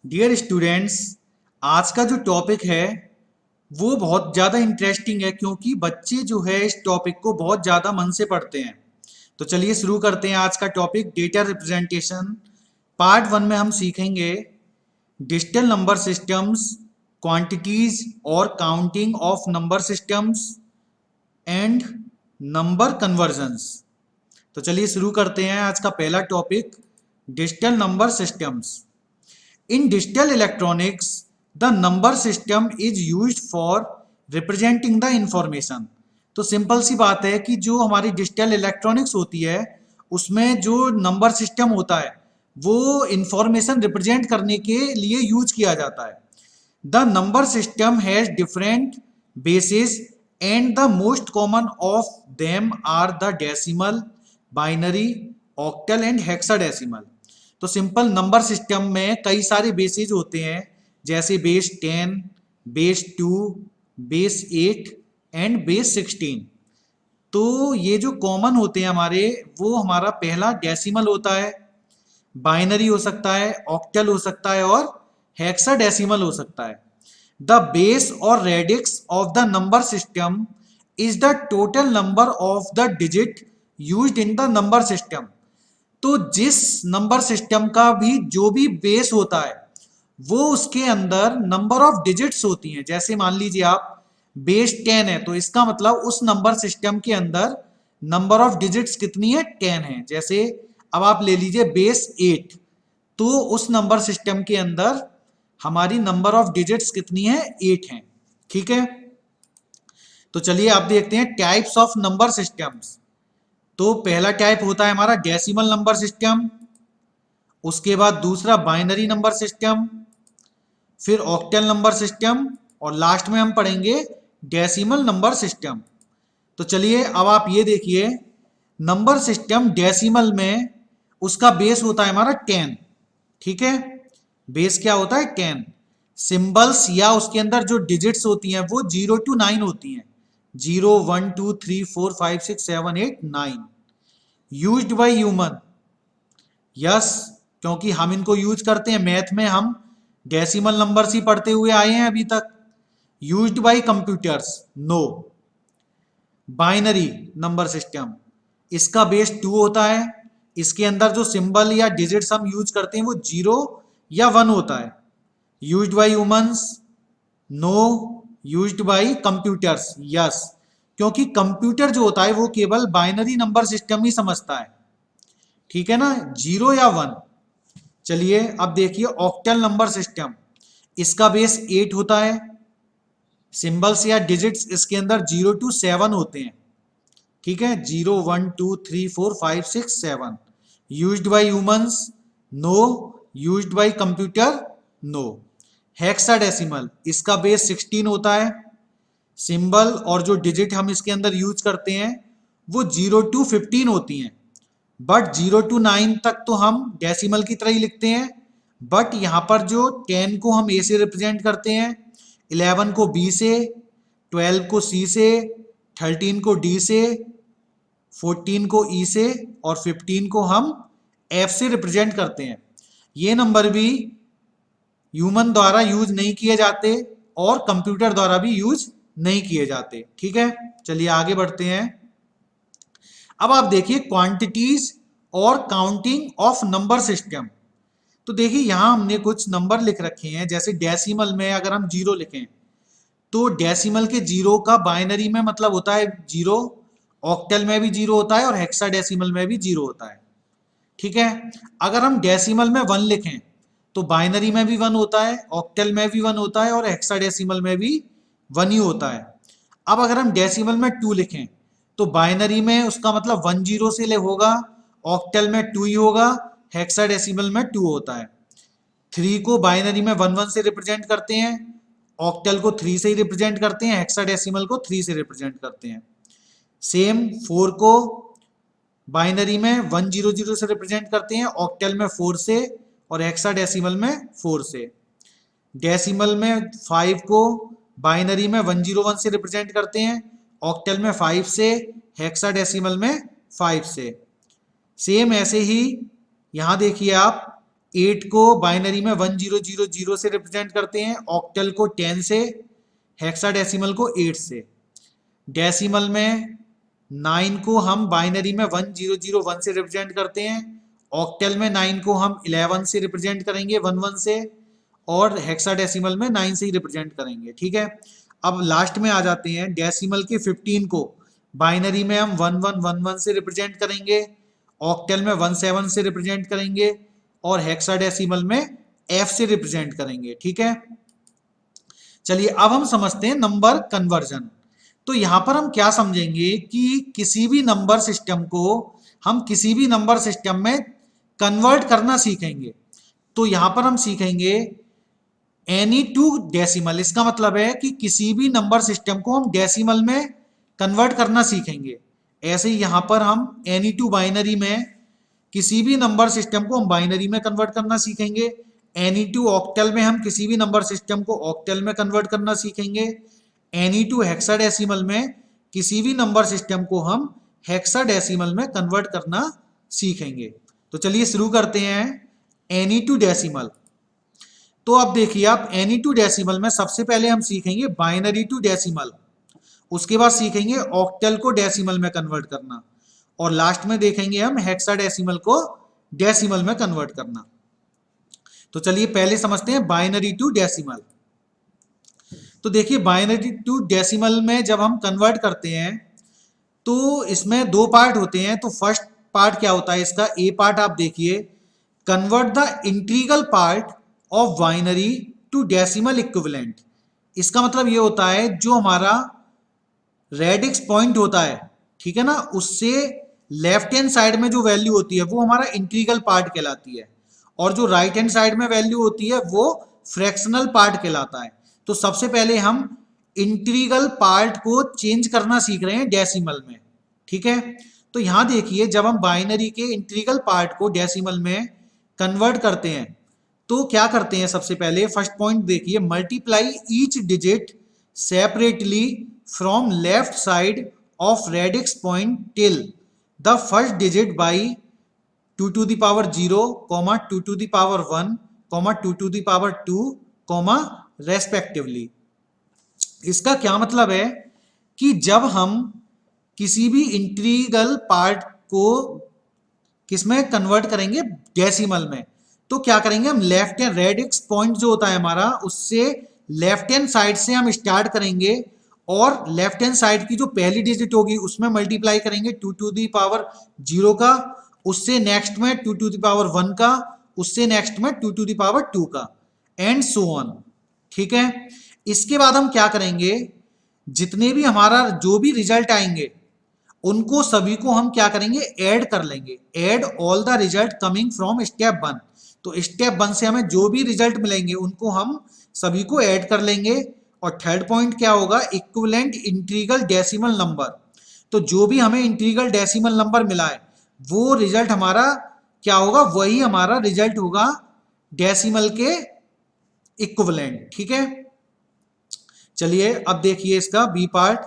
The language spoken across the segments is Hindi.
डियर स्टूडेंट्स, आज का जो टॉपिक है वो बहुत ज़्यादा इंटरेस्टिंग है क्योंकि बच्चे जो है इस टॉपिक को बहुत ज़्यादा मन से पढ़ते हैं। तो चलिए शुरू करते हैं आज का topic data representation. Part one में हम सीखेंगे डिजिटल नंबर सिस्टम्स, क्वांटिटीज और counting of number systems and number convergence. तो चलिए शुरू करते हैं आज का पहला topic, digital number systems. In digital electronics, the number system is used for representing the information। तो सिंपल सी बात है कि जो हमारी डिजिटल इलेक्ट्रॉनिक्स होती है उसमें जो नंबर सिस्टम होता है वो इंफॉर्मेशन रिप्रेजेंट करने के लिए यूज किया जाता है। The number system has different basis and the most common of them are the decimal, binary, octal and hexadecimal. तो सिंपल नंबर सिस्टम में कई सारे बेसिस होते हैं जैसे base 10, base 2, base 8 and base 16। तो ये जो कॉमन होते हैं हमारे, वो हमारा पहला डेसिमल होता है, बाइनरी हो सकता है, ऑक्टल हो सकता है और हेक्साडेसिमल हो सकता है। द बेस और radix of the number system is the total number of the digit used in the number system. तो जिस नंबर सिस्टम का भी जो भी बेस होता है वो उसके अंदर नंबर ऑफ डिजिट्स होती हैं। जैसे मान लीजिए आप बेस 10 है तो इसका मतलब उस नंबर सिस्टम के अंदर नंबर ऑफ डिजिट्स कितनी है, 10 है। जैसे अब आप ले लीजिए बेस 8, तो उस नंबर सिस्टम के अंदर हमारी नंबर ऑफ डिजिट्स कितनी है, 8 है। ठीक है, तो चलिए आप देखते हैं टाइप्स ऑफ नंबर सिस्टम्स। तो पहला टाइप होता है हमारा डेसिमल नंबर सिस्टम, उसके बाद दूसरा बाइनरी नंबर सिस्टम, फिर ऑक्टल नंबर सिस्टम और लास्ट में हम पढ़ेंगे डेसिमल नंबर सिस्टम। तो चलिए अब आप ये देखिए, नंबर सिस्टम डेसिमल में उसका बेस होता है हमारा 10। ठीक है, बेस क्या होता है, 10। सिंबल्स या उसके अंदर जो डिजिट्स होती हैं वो 0 to 9 होती हैं। 0 1 2 3 4 5 6 7 8 9। यूज्ड बाय ह्यूमन, यस, क्योंकि हम इनको यूज करते हैं मैथ में, हम डेसिमल नंबर्स ही पढ़ते हुए आए हैं अभी तक। Used by computers, no. Binary number system, इसका बेस 2 होता है, इसके अंदर जो सिंबल या डिजिट्स हम यूज करते हैं वो 0 या 1 होता है। Used by humans, no. Used by computers, yes, क्योंकि कंप्यूटर जो होता है वो केवल बाइनरी नंबर सिस्टम ही समझता है। ठीक है ना, 0 या 1। चलिए अब देखिए ऑक्टल नंबर सिस्टम, इसका बेस 8 होता है, सिंबल्स या डिजिट्स इसके अंदर 0 to 7 होते हैं। ठीक है, 0 1 2 3 4 5 6 7। Used by humans, no. Used by computer, no. Hexadecimal, इसका बेस 16 होता है, सिंबल और जो डिजिट हम इसके अंदर यूज करते हैं वो 0 to 15 होती हैं। बट 0 to 9 तक तो हम डेसिमल की तरह ही लिखते हैं, बट यहाँ पर जो 10 को हम ए से रिप्रेजेंट करते हैं, 11 को बी से, 12 को सी से, 13 को डी से, 14 को ई से और 15 को हम एफ से रिप्रेजेंट करते हैं। ये नंबर भी ह्यूमन द्वारा यूज नहीं किए जाते और कंप्यूटर द्वारा भी यूज नहीं किए जाते। ठीक है, चलिए आगे बढ़ते हैं। अब आप देखिए क्वांटिटीज और काउंटिंग ऑफ नंबर सिस्टम। तो देखिए यहां हमने कुछ नंबर लिख रखे हैं, जैसे डेसिमल में अगर हम 0 लिखें तो डेसिमल के 0 का बाइनरी में मतलब होता है 0, ऑक्टल में भी 0 होता है और हेक्साडेसिमल में भी 0 होता है। ठीक है, अगर हम डेसिमल में 1 लिखें तो बाइनरी में भी 1 होता है, ऑक्टल में भी 1 होता है और हेक्साडेसिमल में भी 1 ही होता है। अब अगर हम डेसिमल में 2 लिखें तो बाइनरी में उसका मतलब 1 0 से ले होगा, ऑक्टल में 2 ही होगा, हेक्साडेसिमल में 2 होता है। 3 को बाइनरी में 1 1 से रिप्रेजेंट करते हैं, ऑक्टल को 3 से ही रिप्रेजेंट करते हैं, हेक्साडेसिमल को 3 से रिप्रेजेंट करते हैं। सेम 4 को बाइनरी में 1 0 0 से रिप्रेजेंट करते हैं, ऑक्टल में 4 से और हेक्साडेसिमल में 4 से। डेसिमल में 5 को बाइनरी में 1 0 1 से रिप्रेजेंट करते हैं, ऑक्टल में 5 से, हेक्साडेसिमल में 5 से। सेम ऐसे ही यहां देखिए आप 8 को बाइनरी में 1000 से रिप्रेजेंट करते हैं, ऑक्टल को 10 से, हेक्साडेसिमल को 8 से। डेसिमल में 9 को हम बाइनरी में 1001 से रिप्रेजेंट करते हैं, ऑक्टल में 9 को हम 11 से रिप्रेजेंट करेंगे, 11 से, और हेक्साडेसिमल में 9 से ही रिप्रेजेंट करेंगे। ठीक है, अब लास्ट में आ जाते हैं। डेसिमल के 15 को बाइनरी में हम 1111 से रिप्रेजेंट करेंगे, ऑक्टल में 17 से रिप्रेजेंट करेंगे, और हेक्साडेसिमल में F से रिप्रेजेंट करेंगे। ठीक है, चलिए अब हम समझते हैं नंबर कन्वर्जन। तो यहां पर हम क्या समझेंगे कि किसी भी नंबर सिस्टम को हम किसी भी नंबर सिस्टम में कन्वर्ट करना सीखेंगे। तो यहां पर हम सीखेंगे एनी टू डेसिमल। इसका मतलब है कि किसी भी नंबर सिस्टम को हम डेसिमल में कन्वर्ट करना सीखेंगे। ऐसे ही यहां पर हम एनी टू बाइनरी में किसी भी नंबर सिस्टम को हम बाइनरी में कन्वर्ट करना सीखेंगे। एनी टू ऑक्टल में हम किसी भी नंबर सिस्टम को ऑक्टल में कन्वर्ट करना सीखेंगे। एनी टू हेक्साडेसिमल में किसी भी नंबर सिस्टम को हम हेक्साडेसिमल में कन्वर्ट करना सीखेंगे। तो चलिए शुरू करते हैं एनी टू डेसिमल। तो अब देखिए आप, एनी टू डेसिमल में सबसे पहले हम सीखेंगे बाइनरी टू डेसिमल, उसके बाद सीखेंगे ऑक्टल को डेसिमल में कन्वर्ट करना, और लास्ट में देखेंगे हम हेक्साडेसिमल को डेसिमल में कन्वर्ट करना। तो चलिए पहले समझते हैं बाइनरी टू डेसिमल। तो देखिए बाइनरी टू डेसिमल में जब हम कन्वर्ट करते हैं तो इसमें दो पार्ट होते हैं। तो फर्स्ट पार्ट क्या होता है इसका, ए पार्ट आप देखिए, convert the integral part of binary to decimal equivalent. इसका मतलब ये होता है जो हमारा रेडिक्स पॉइंट होता है, ठीक है ना, उससे लेफ्ट हैंड साइड में जो वैल्यू होती है वो हमारा इंटीग्रल पार्ट कहलाती है, और जो राइट हैंड साइड में वैल्यू होती है वो फ्रैक्शनल पार्ट कहलाता है। तो सबसे पहले हम इंटीग्रल पार्ट को चेंज करना सीख रहे हैं डेसिमल में। ठीक है, तो यहां देखिए जब हम बाइनरी के इंटीग्रल पार्ट को डेसिमल में कन्वर्ट करते हैं तो क्या करते हैं, सबसे पहले फर्स्ट पॉइंट देखिए, multiply each digit separately from left side of radix point till the first digit by 2 to the power 0, 2 to the power 1, 2 to the power 2, respectively. इसका क्या मतलब है कि जब हम किसी भी इंटीग्रल पार्ट को किसमें कन्वर्ट करेंगे, डेसिमल में, तो क्या करेंगे हम, लेफ्ट हैंड रेडिक्स पॉइंट जो होता है हमारा उससे लेफ्ट हैंड साइड से हम स्टार्ट करेंगे, और लेफ्ट हैंड साइड की जो पहली डिजिट होगी उसमें मल्टीप्लाई करेंगे 2 to the power 0 का, उससे नेक्स्ट में 2 to the power 1 का, उससे नेक्स्ट में 2 to the power 2 का, एंड सो ऑन। ठीक है, इसके बाद हम क्या करेंगे, जितने भी हमारा जो भी रिजल्ट आएंगे उनको सभी को हम क्या करेंगे, ऐड कर लेंगे। Add all the result coming from step 1। तो स्टेप 1 से हमें जो भी रिजल्ट मिलेंगे उनको हम सभी को ऐड कर लेंगे। और थर्ड पॉइंट क्या होगा, इक्विवेलेंट इंटीग्रल डेसिमल नंबर। तो जो भी हमें इंटीग्रल डेसिमल नंबर मिला है वो रिजल्ट हमारा क्या होगा, वही हमारा रिजल्ट होगा डेसिमल के इक्विवेलेंट। ठीक है, चलिए अब देखिए इसका बी पार्ट।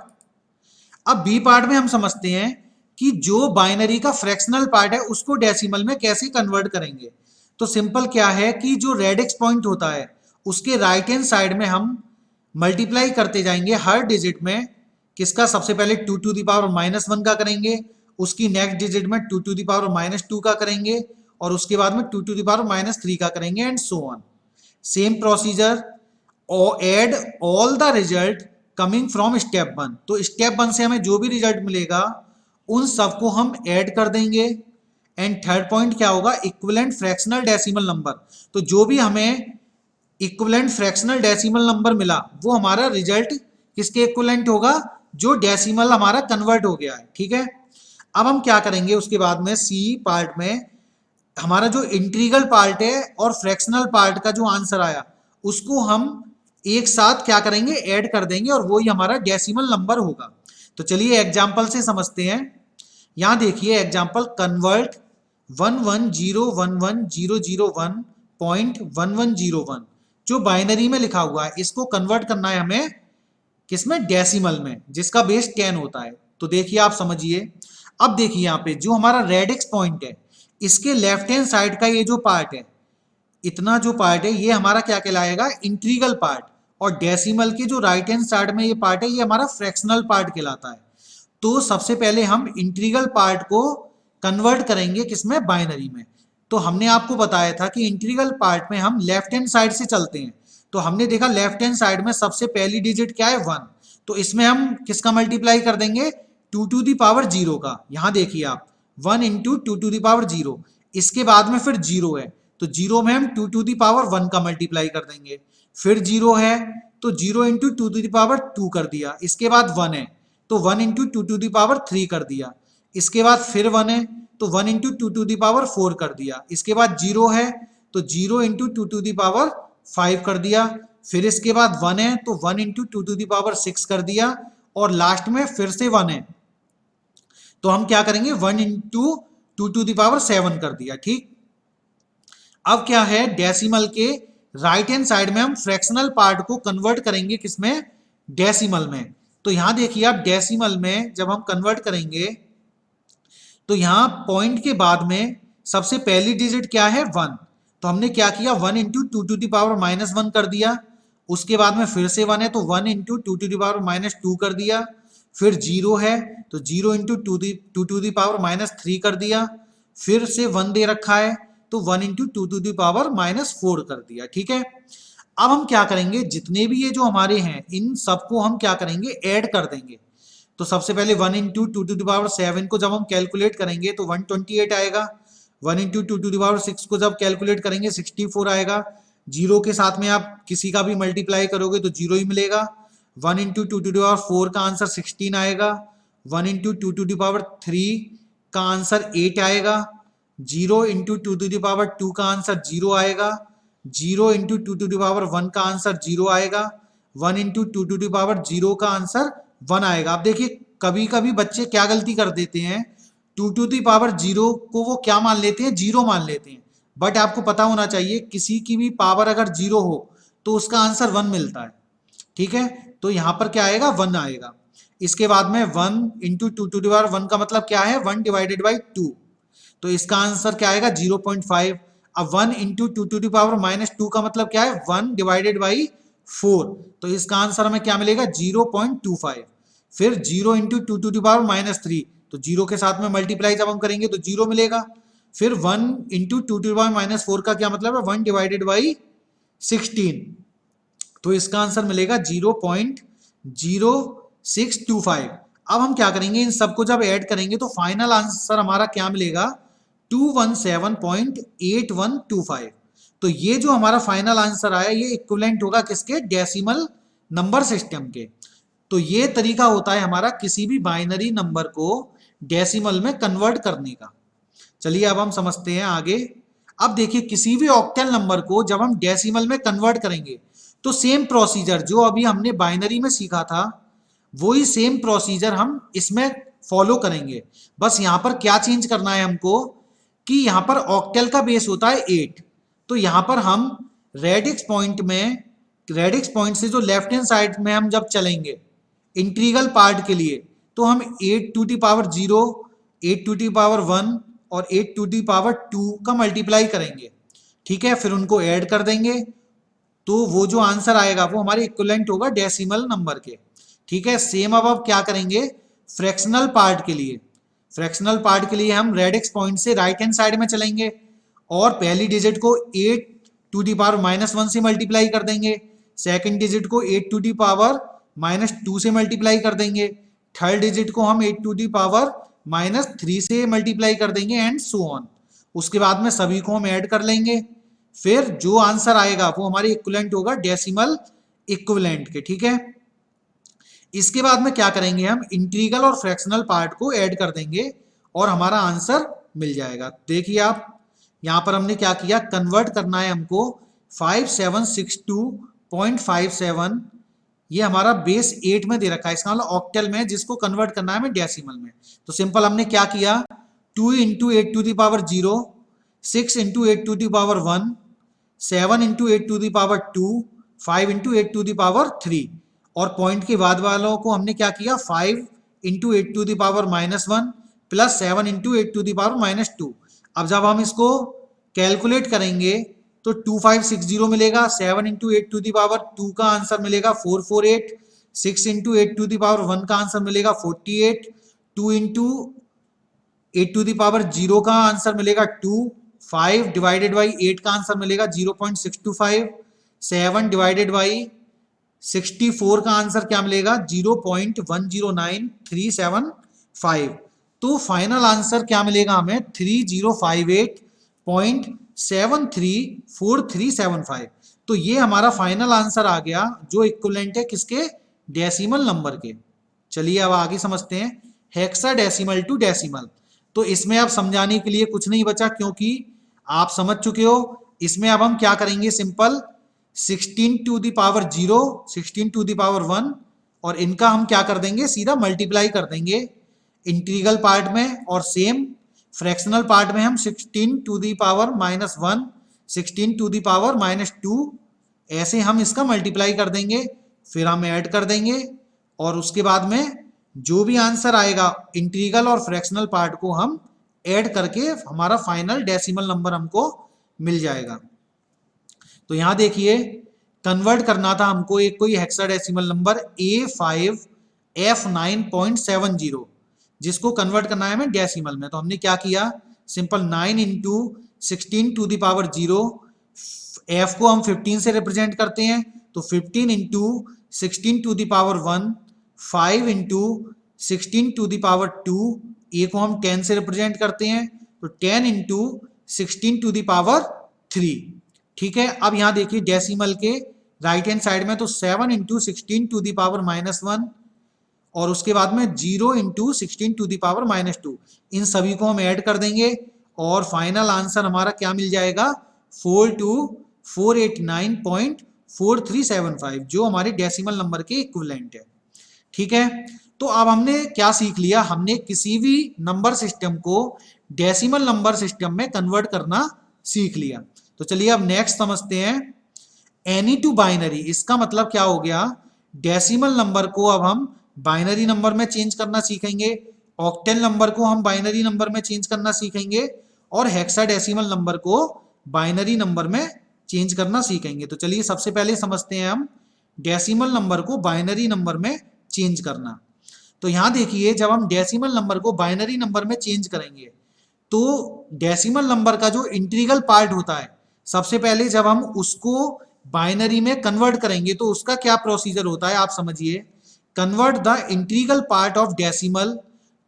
अब बी पार्ट में हम समझते हैं कि जो बाइनरी का फ्रैक्शनल पार्ट है उसको डेसिमल में कैसे कन्वर्ट करेंगे। तो सिंपल क्या है कि जो रेडिक्स पॉइंट होता है उसके राइट हैंड साइड में हम मल्टीप्लाई करते जाएंगे हर डिजिट में, किसका, सबसे पहले 2 to the power -1 का करेंगे, उसकी नेक्स्ट डिजिट में 2 to the power -2 का करेंगे, और उसके बाद में 2 to the power -3 का करेंगे, and so on. Same procedure, add all the result coming from step 1। तो स्टेप 1 से हमें जो भी रिजल्ट मिलेगा उन सबको हम ऐड कर देंगे। एंड थर्ड पॉइंट क्या होगा, इक्विवेलेंट फ्रैक्शनल डेसिमल नंबर। तो जो भी हमें इक्विवेलेंट फ्रैक्शनल डेसिमल नंबर मिला वो हमारा रिजल्ट किसके इक्विवेलेंट होगा, जो डेसिमल हमारा कन्वर्ट हो गया है। ठीक है, अब हम क्या करेंगे उसके बाद में सी पार्ट में, हमारा जो इंटीग्रल पार्ट है और फ्रैक्शनल पार्ट का जो आंसर आया उसको हम एक साथ क्या करेंगे, ऐड कर देंगे, और वही हमारा डेसिमल नंबर होगा। तो चलिए एग्जांपल से समझते हैं। यहां देखिए एग्जांपल, कन्वर्ट 1101001.1101 जो बाइनरी में लिखा हुआ है इसको कन्वर्ट करना है हमें किसमें, डेसिमल में, जिसका बेस 10 होता है। तो देखिए आप समझिए, अब देखिए यहाँ पे जो हमारा रेडिक्स पॉइंट है इसके लेफ्ट हैंड साइड का ये जो पार्ट है इतना जो पार्ट है ये हमारा क्या कहलाएगा, इंटीग्रल पार्ट। और डेसिमल के जो राइट हैंड साइड में ये पार्ट है ये हमारा फ्रैक्शनल पार्ट कहलाता है। तो सबसे पहले हम इंटीग्रल पार्ट को कन्वर्ट करेंगे किसमें, बाइनरी में। तो हमने आपको बताया था कि इंटीग्रल पार्ट में हम लेफ्ट हैंड साइड से चलते हैं। तो हमने देखा लेफ्ट हैंड साइड में सबसे पहली डिजिट क्या है, 1। तो इसमें हम किसका मल्टीप्लाई कर देंगे, 2 टू दी पावर 0 का। यहां देखिए आप, 1 इंटू 2 टू दी पावर 0। इसके बाद में फिर 0 है तो 0 में हम 2 टू दी पावर 1 का मल्टीप्लाई कर देंगे। फिर 0 है तो 0 इंटू 2 टू दी पावर 2 कर दिया। इसके बाद 1 है तो 1 इंटू 2 टू दी पावर 3 कर दिया। इसके बाद फिर 1 है तो 1 इंटू 2 टू दी पावर 4 कर दिया। इसके बाद 0 है तो 0 इंटू 2 टू दी पावर 5 कर दिया। फिर इसके बाद 1 है तो 1 इंटू 2 टू दी पावर 6 कर दिया। और लास्ट में फिर से 1 है तो हम क्या करेंगे, 1 इंटू 2 टू दी पावर 7 कर दिया। ठीक, अब क्या है, डेसिमल के राइट हैंड साइड में हम फ्रैक्शनल पार्ट को कन्वर्ट करेंगे किसमें, डेसिमल में। तो यहां देखिए आप, डेसिमल में जब हम कन्वर्ट करेंगे तो यहां पॉइंट के बाद में सबसे पहली डिजिट क्या है, 1। तो हमने क्या किया, 1 इंटू 2 टू दी पावर -1 कर दिया। उसके बाद में फिर से 1 है तो 1 इंटू 2 टू दी पावर -2 कर दिया। फिर 0 है तो 0 इंटू 2 टू दी पावर -3 कर दिया। फिर से 1 दे रखा है तो 1 इंटू 2 टू दी पावर -4 कर दिया। ठीक है, अब हम क्या करेंगे, जितने भी ये जो हमारे हैं इन सबको हम क्या करेंगे, ऐड कर देंगे। तो सबसे पहले 1 इंटू 2 टू दी पावर 7 को जब हम कैलकुलेट करेंगे तो 128 आएगा। 1 इंटू 2 टू दी पावर 6 को जब कैलकुलेट करेंगे 64 आएगा। 0 के साथ में आप किसी का भी मल्टीप्लाई करोगे तो 0 ही मिलेगा। 1 इंटू 2 टू दी पावर 4 का आंसर 16 आएगा। 1 इंटू 2 टू दी पावर 3 का आंसर 8 आएगा। 0 इंटू 2 टू दी पावर 2 का आंसर 0 आएगा। 0 इंटू 2 टू दी पावर 1 का आंसर 0 आएगा। 1 इंटू 2 टू दी पावर 0 का आंसर 1 आएगा। आप देखिए कभी कभी बच्चे क्या गलती कर देते हैं, 2 टू दी पावर 0 को वो क्या मान लेते हैं, 0 मान लेते हैं। बट आपको पता होना चाहिए किसी की भी पावर अगर 0 हो तो उसका आंसर 1 मिलता है। ठीक है, तो यहां पर क्या आएगा, 1 आएगा। इसके बाद में 1 इंटू 2 टू दी पावर 1 का मतलब क्या है, 1 डिवाइडेड बाई 2। तो इसका आंसर क्या आएगा, 0.5। अब 1 इंटू 2 टू दी पावर -2 का मतलब क्या है, 1 डिवाइडेड बाई 4। तो इसका आंसर हमें क्या मिलेगा, 0.25। फिर 0 इंटू 2 टू दी पावर -3, तो 0 के साथ में मल्टीप्लाई जब हम करेंगे तो 0 मिलेगा। फिर 1 इंटू 2 टू दी पावर -4 का क्या मतलब है, 1 डिवाइडेड बाई 16। तो इसका आंसर मिलेगा 0.0625। अब हम क्या करेंगे, इन सबको जब ऐड करेंगे तो फाइनल आंसर हमारा क्या मिलेगा, 217.8125। तो ये जो हमारा फाइनल आंसर आया ये इक्विवेलेंट होगा किसके, डेसिमल नंबर सिस्टम के। तो ये तरीका होता है हमारा किसी भी बाइनरी नंबर को डेसिमल में कन्वर्ट करने का। चलिए अब हम समझते हैं आगे। अब देखिए किसी भी ऑक्टल नंबर को जब हम डेसिमल में कन्वर्ट करेंगे तो सेम प्रोसीजर जो अभी हमने बाइनरी में सीखा था वही सेम प्रोसीजर हम इसमें फॉलो करेंगे। बस यहां पर क्या चेंज करना है हमको कि यहां पर ऑक्टल का बेस होता है 8। तो यहां पर हम रेडिक्स पॉइंट से जो लेफ्ट हैंड साइड में हम जब चलेंगे इंटीग्रल पार्ट के लिए तो हम 8 to the power 0, 8 to the power 1 और 8 टू दी पावर 2 का मल्टीप्लाई करेंगे। ठीक है, फिर उनको ऐड कर देंगे तो वो जो आंसर आएगा वो हमारे इक्विवेलेंट होगा डेसिमल नंबर के। ठीक है, सेम अब क्या करेंगे फ्रैक्शनल पार्ट के लिए। फ्रैक्शनल पार्ट के लिए हम रेडिक्स पॉइंट से राइट हैंड साइड में चलेंगे और पहली डिजिट को 8 टू दी पावर -1 से मल्टीप्लाई कर देंगे। सेकंड डिजिट को 8 टू दी पावर -2 से मल्टीप्लाई कर देंगे। थर्ड डिजिट को हम 8 टू दी पावर -3 से मल्टीप्लाई कर देंगे एंड सो ऑन। उसके बाद में सभी को हम ऐड कर लेंगे। फिर जो आंसर आएगा वो हमारे इक्विवेलेंट होगा डेसिमल इक्विवेलेंट के। ठीक है, इसके बाद में क्या करेंगे, हम इंटीग्रल और फ्रैक्शनल पार्ट को ऐड कर देंगे और हमारा आंसर मिल जाएगा। देखिए आप यहां पर हमने क्या किया, कन्वर्ट करना है हमको 5762.57। ये हमारा बेस 8 में दे रखा है, इसका मतलब ऑक्टल में, जिसको कन्वर्ट करना है हमें डेसिमल में। तो सिंपल हमने क्या किया, 2 into 8 to the power 0, 6 into 8 to the power 1, 7 into 8 to the power 2, 5 into 8 to the power 3। और पॉइंट के बाद वालों को हमने क्या किया, 5 into 8 to the power -1 plus 7 into 8 to the power -2। अब जब हम इसको कैलकुलेट करेंगे तो 2560 मिलेगा। 7 इंटू 8 टू दी पावर 2 का आंसर मिलेगा 448। 6 इंटू 8 टू दी पावर 1 का आंसर मिलेगा 48। 2 इंटू 8 टू दी पावर 0 का आंसर मिलेगा 2। 5 डिवाइडेड बाई 8 का आंसर मिलेगा 0.625। 7 डिवाइडेड बाई 64 का आंसर क्या मिलेगा 0.109375। तो फाइनल आंसर क्या मिलेगा हमें 3058.734375। तो ये हमारा फाइनल आंसर आ गया जो इक्विवेलेंट है किसके, डेसिमल नंबर के। चलिए अब आगे समझते हैं हेक्साडेसिमल टू डेसिमल। तो इसमें अब समझाने के लिए कुछ नहीं बचा क्योंकि आप समझ चुके हो। इसमें अब हम क्या करेंगे, simple 16 to the power 0, 16 to the power 1 और इनका हम क्या कर देंगे, सीधा मल्टीप्लाई कर देंगे इंटीग्रल पार्ट में, और सेम फ्रैक्शनल पार्ट में हम 16 to the power -1, 16 to the power -2 ऐसे हम इसका मल्टीप्लाई कर देंगे, फिर हम ऐड कर देंगे और उसके बाद में जो भी आंसर आएगा इंटीग्रल और फ्रैक्शनल पार्ट को हम ऐड करके हमारा फाइनल डेसिमल नंबर हमको मिल जाएगा। तो यहां देखिए कन्वर्ट करना था हमको एक कोई हेक्साडेसिमल नंबर A5F9.70, जिसको कन्वर्ट करना है हमें डेसिमल में। तो हमने क्या किया, simple 9 into 16 to the power 0, F को हम 15 से रिप्रेजेंट करते हैं तो 15 into 16 to the power 1, 5 into 16 to the power 2, A को हम 10 से रिप्रेजेंट करते हैं तो 10 इंटू 16 टू दी पावर 3। ठीक है, अब यहां देखिए डेसिमल के राइट हैंड साइड में तो 7 इंटू 16 टू दी पावर -1 और उसके बाद में 0 इंटू 16 टू दी पावर -2, इन सभी को हम ऐड कर देंगे और फाइनल आंसर हमारा क्या मिल जाएगा 42489.4375, जो हमारे डेसिमल नंबर के इक्विवेलेंट है। ठीक है, तो अब हमने क्या सीख लिया, हमने किसी भी नंबर सिस्टम को डेसिमल नंबर सिस्टम में कन्वर्ट करना सीख लिया। तो चलिए अब नेक्स्ट समझते हैं एनी टू बाइनरी। इसका मतलब क्या हो गया, डेसिमल नंबर को अब हम बाइनरी नंबर में चेंज करना सीखेंगे, ऑक्टेल नंबर को हम बाइनरी नंबर में चेंज करना सीखेंगे और हेक्साडेसिमल नंबर को बाइनरी नंबर में चेंज करना सीखेंगे। तो चलिए सबसे पहले समझते हैं हम डेसिमल नंबर को बाइनरी नंबर में चेंज करना। तो यहां देखिए जब हम डेसिमल नंबर को बाइनरी नंबर में चेंज करेंगे तो डेसिमल नंबर का जो इंटीग्रल पार्ट होता है, सबसे पहले जब हम उसको बाइनरी में कन्वर्ट करेंगे तो उसका क्या प्रोसीजर होता है आप समझिए। Convert the integral part of decimal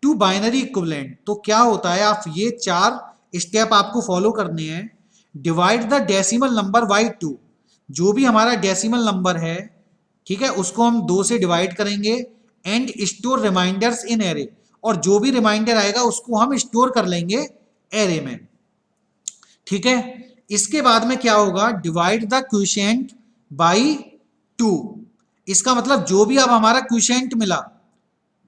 to binary equivalent. तो क्या होता है, आप ये 4 स्टेप आपको फॉलो करने हैं। Divide the decimal number by 2, जो भी हमारा डेसिमल नंबर है, ठीक है, उसको हम 2 से डिवाइड करेंगे and store remainders in array, और जो भी रिमाइंडर आएगा उसको हम स्टोर कर लेंगे एरे में। ठीक है, इसके बाद में क्या होगा, डिवाइड द क्वोशिएंट बाई 2। इसका मतलब जो भी अब हमारा क्वोशिएंट मिला,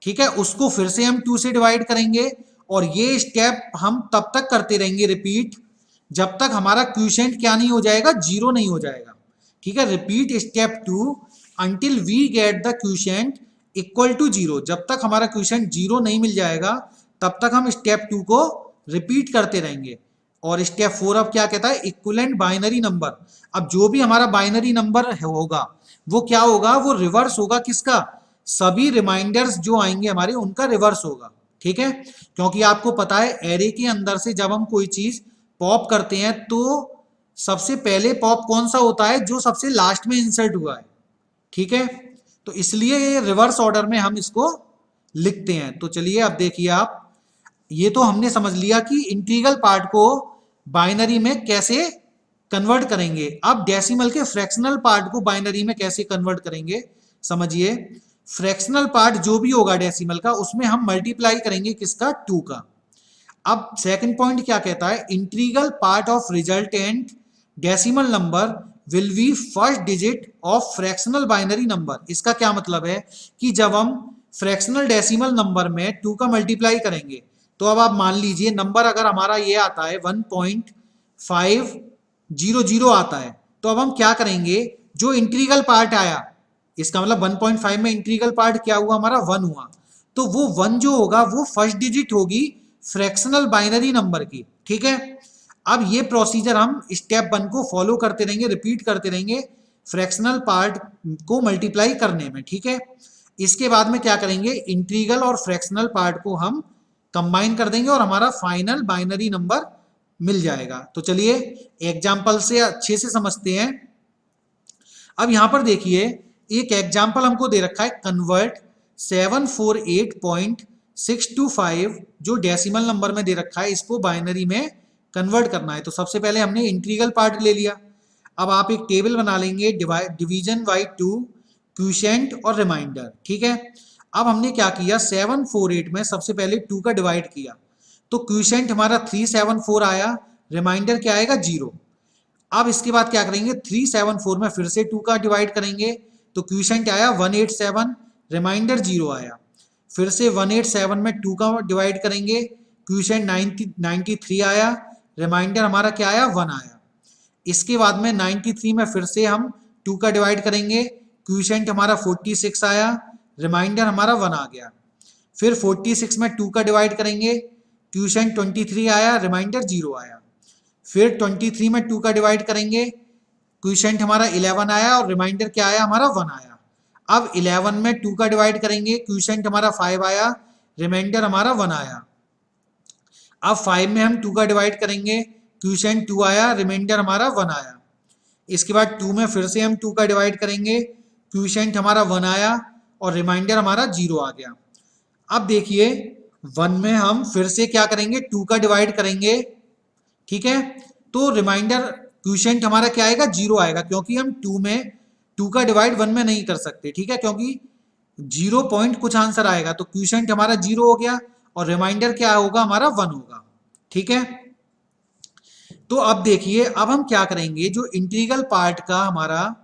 ठीक है, उसको फिर से हम 2 से डिवाइड करेंगे और ये स्टेप हम तब तक करते रहेंगे रिपीट जब तक हमारा क्वोशिएंट क्या नहीं हो जाएगा, 0 नहीं हो जाएगा। ठीक है, repeat step 2 until we get the quotient equal to 0। जब तक हमारा क्वोशिएंट 0 नहीं मिल जाएगा तब तक हम स्टेप 2 को रिपीट करते रहेंगे। और स्टेप 4 अब क्या कहता है, इक्विवेलेंट बाइनरी नंबर। अब जो भी हमारा बाइनरी नंबर होगा वो क्या होगा, वो रिवर्स होगा किसका, सभी रिमाइंडर्स जो आएंगे हमारे उनका रिवर्स होगा। ठीक है, क्योंकि आपको पता है एरे के अंदर से जब हम कोई चीज पॉप करते हैं तो सबसे पहले पॉप कौन सा होता है, जो सबसे लास्ट में इंसर्ट हुआ है। ठीक है, तो इसलिए ये रिवर्स ऑर्डर में हम इसको लिखते हैं। तो चलिए अब देखिए आप, ये तो हमने समझ लिया कि इंटीग्रल पार्ट को बाइनरी में कैसे कन्वर्ट करेंगे। अब डेसिमल के फ्रैक्शनल पार्ट को बाइनरी में कैसे कन्वर्ट करेंगे समझिए। फ्रैक्शनल पार्ट जो भी होगा डेसिमल का, उसमें हम मल्टीप्लाई करेंगे किसका, 2 का। अब सेकंड पॉइंट क्या कहता है, integral part of resultant decimal number will be first digit of fractional binary number. इसका क्या मतलब है कि जब हम फ्रैक्शनल डेसिमल नंबर में 2 का मल्टीप्लाई करेंगे तो अब आप मान लीजिए नंबर अगर हमारा ये आता है 1.500 आता है, तो अब हम क्या करेंगे, जो इंटीग्रल पार्ट आया, इसका मतलब 1.5 में इंटीग्रल पार्ट क्या हुआ हमारा, 1 हुआ, तो वो 1 जो होगा वो फर्स्ट डिजिट होगी फ्रैक्शनल बाइनरी नंबर की। ठीक है, अब ये प्रोसीजर हम स्टेप 1 को फॉलो करते रहेंगे, रिपीट करते रहेंगे फ्रैक्शनल पार्ट को मल्टीप्लाई करने में, ठीक है। इसके बाद में क्या करेंगे, इंटीग्रल और फ्रैक्शनल पार्ट को हम कंबाइन कर देंगे और हमारा फाइनल बाइनरी नंबर मिल जाएगा। तो चलिए एग्जाम्पल से अच्छे से समझते हैं। अब यहां पर देखिए एक एग्जाम्पल हमको दे रखा है, कन्वर्ट 748.625 जो डेसिमल नंबर में दे रखा है, इसको बाइनरी में कन्वर्ट करना है। तो सबसे पहले हमने इंटीग्रल पार्ट ले लिया। अब आप एक टेबल बना लेंगे, डिवीजन बाई 2, क्वोशिएंट और रिमाइंडर, ठीक है। अब हमने क्या किया, 748 में सबसे पहले 2 का डिवाइड किया, तो क्वोशिएंट हमारा 374 आया, रिमाइंडर क्या आएगा 0। अब इसके बाद क्या करेंगे, 374 में फिर से 2 का डिवाइड करेंगे, तो क्वोशिएंट आया 187, रिमाइंडर 0 आया। फिर से 187 में 2 का डिवाइड करेंगे, क्वोशिएंट 93 आया, रिमाइंडर हमारा क्या आया 1 आया। इसके बाद में 93 में फिर से हम 2 का डिवाइड करेंगे, क्वोशिएंट हमारा 46 आया, रिमाइंडर हमारा 1 आ गया। फिर 46 में 2 का डिवाइड करेंगे, क्वोशिएंट 23 आया, रिमाइंडर 0 आया। फिर 23 में 2 का डिवाइड करेंगे, क्वोशिएंट हमारा 11 आया और रिमाइंडर क्या आया हमारा 1 आया। अब 11 में 2 का डिवाइड करेंगे, क्वोशिएंट हमारा 5 आया, रिमाइंडर हमारा 1 आया। अब 5 में हम 2 का डिवाइड करेंगे, क्वोशिएंट 2 आया, रिमाइंडर हमारा 1 आया। इसके बाद 2 में फिर से हम 2 का डिवाइड करेंगे, क्वोशिएंट हमारा 1 आया और रिमाइंडर हमारा 0 आ गया। अब देखिए 1 में हम फिर से क्या करेंगे, 2 का डिवाइड करेंगे, ठीक है। तो रिमाइंडर क्वोशिएंट हमारा क्या आएगा 0 आएगा, क्योंकि हम 2 का डिवाइड 1 में नहीं कर सकते, ठीक है, क्योंकि 0 पॉइंट कुछ आंसर आएगा। तो क्वोशिएंट हमारा 0 हो गया और रिमाइंडर क्या होगा हमारा 1 होगा, ठीक है। तो अब देखिए अब हम क्या करेंगे, जो इंटीग्रल पार्ट का हमारा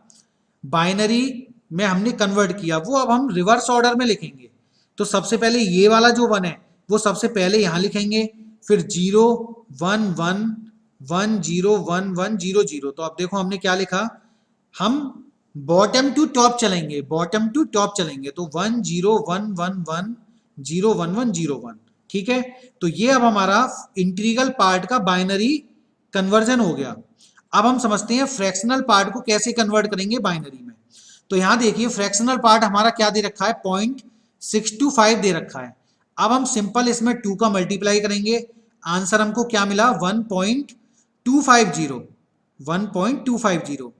बाइनरी में हमने कन्वर्ट किया वो अब हम रिवर्स ऑर्डर में लिखेंगे। तो सबसे पहले ये वाला जो 1 है वो सबसे पहले यहां लिखेंगे, फिर 0 1 1 1 0 1 1 0 0। तो अब देखो हमने क्या लिखा, हम बॉटम टू टॉप चलेंगे, बॉटम टू टॉप चलेंगे। तो 1 0 1 1 1 0 1 1 0 1, ठीक है। तो ये अब हमारा इंटीग्रल पार्ट का बाइनरी कन्वर्जन हो गया। अब हम समझते हैं फ्रैक्शनल पार्ट को कैसे कन्वर्ट करेंगे बाइनरी में। तो यहां देखिए फ्रैक्शनल पार्ट हमारा क्या दे रखा है, 0.625 दे रखा है। अब हम सिंपल इसमें 2 का मल्टीप्लाई करेंगे, आंसर हमको क्या मिला 1.250, 1.250।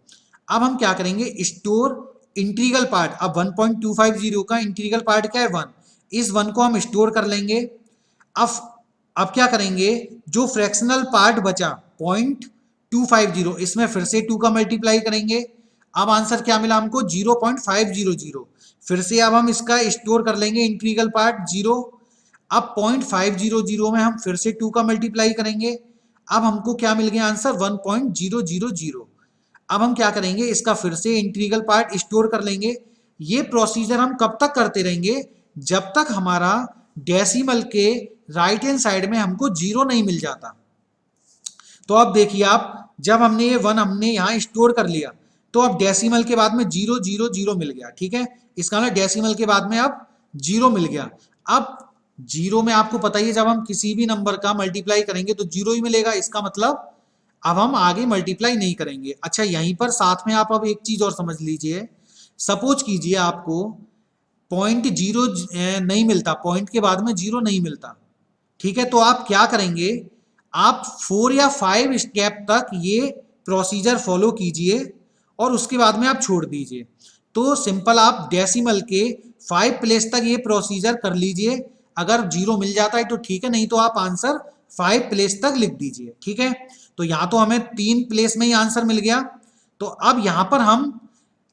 अब हम क्या करेंगे, स्टोर इंटीग्रल पार्ट। अब 1.250 का इंटीग्रल पार्ट क्या है 1, इस 1 को हम स्टोर कर लेंगे। अब क्या करेंगे, जो फ्रैक्शनल पार्ट बचा 0.250, इसमें फिर से 2 का मल्टीप्लाई करेंगे। अब आंसर क्या मिला हमको 0.500। फिर से अब हम इसका स्टोर कर लेंगे इंटीग्रल पार्ट 0। अब 0.500 में हम फिर से 2 का मल्टीप्लाई करेंगे। अब हमको क्या मिल गया आंसर 1.000। अब हम क्या करेंगे, इसका फिर से इंटीग्रल पार्ट स्टोर कर लेंगे। ये प्रोसीजर हम कब तक करते रहेंगे, जब तक हमारा डेसिमल के राइट हैंड साइड में हमको 0 नहीं मिल जाता। तो अब देखिए आप, जब हमने ये 1 हमने यहाँ स्टोर कर लिया, तो अब डेसिमल के बाद में 0 0 0 मिल गया, ठीक है। इसका मतलब डेसिमल के बाद में अब 0 मिल गया। अब 0 में आपको पता ही है, जब हम किसी भी नंबर का मल्टीप्लाई करेंगे तो 0 ही मिलेगा। इसका मतलब अब हम आगे मल्टीप्लाई नहीं करेंगे। अच्छा, यहीं पर साथ में आप अब एक चीज और समझ लीजिए। सपोज कीजिए आपको 0.0 नहीं मिलता, पॉइंट के बाद में 0 नहीं मिलता, ठीक है। तो आप क्या करेंगे, आप 4 या 5 स्टेप तक ये प्रोसीजर फॉलो कीजिए और उसके बाद में आप छोड़ दीजिए। तो सिंपल आप डेसिमल के 5 प्लेस तक ये प्रोसीजर कर लीजिए। अगर 0 मिल जाता है तो ठीक है, नहीं तो आप आंसर 5 प्लेस तक लिख दीजिए, ठीक है। तो यहां तो हमें 3 प्लेस में ही आंसर मिल गया। तो अब यहां पर हम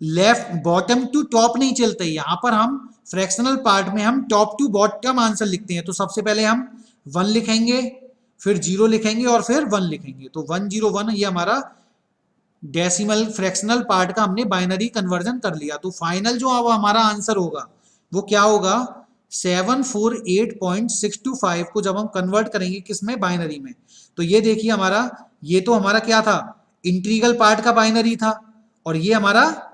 लेफ्ट बॉटम टू टॉप नहीं चलते, यहां पर हम फ्रैक्शनल पार्ट में हम टॉप टू बॉटम आंसर लिखते हैं। तो सबसे पहले हम 1 लिखेंगे, फिर 0 लिखेंगे और फिर 1 लिखेंगे। तो 101 ये हमारा डेसिमल फ्रैक्शनल पार्ट का हमने बाइनरी कन्वर्जन कर लिया। तो फाइनल जो अब हमारा आंसर होगा वो क्या होगा, 748.625 को जब हम कन्वर्ट करेंगे किसमें, बाइनरी में। तो ये देखिए हमारा, ये तो हमारा क्या था, इंटीग्रल पार्ट का बाइनरी था और ये हमारा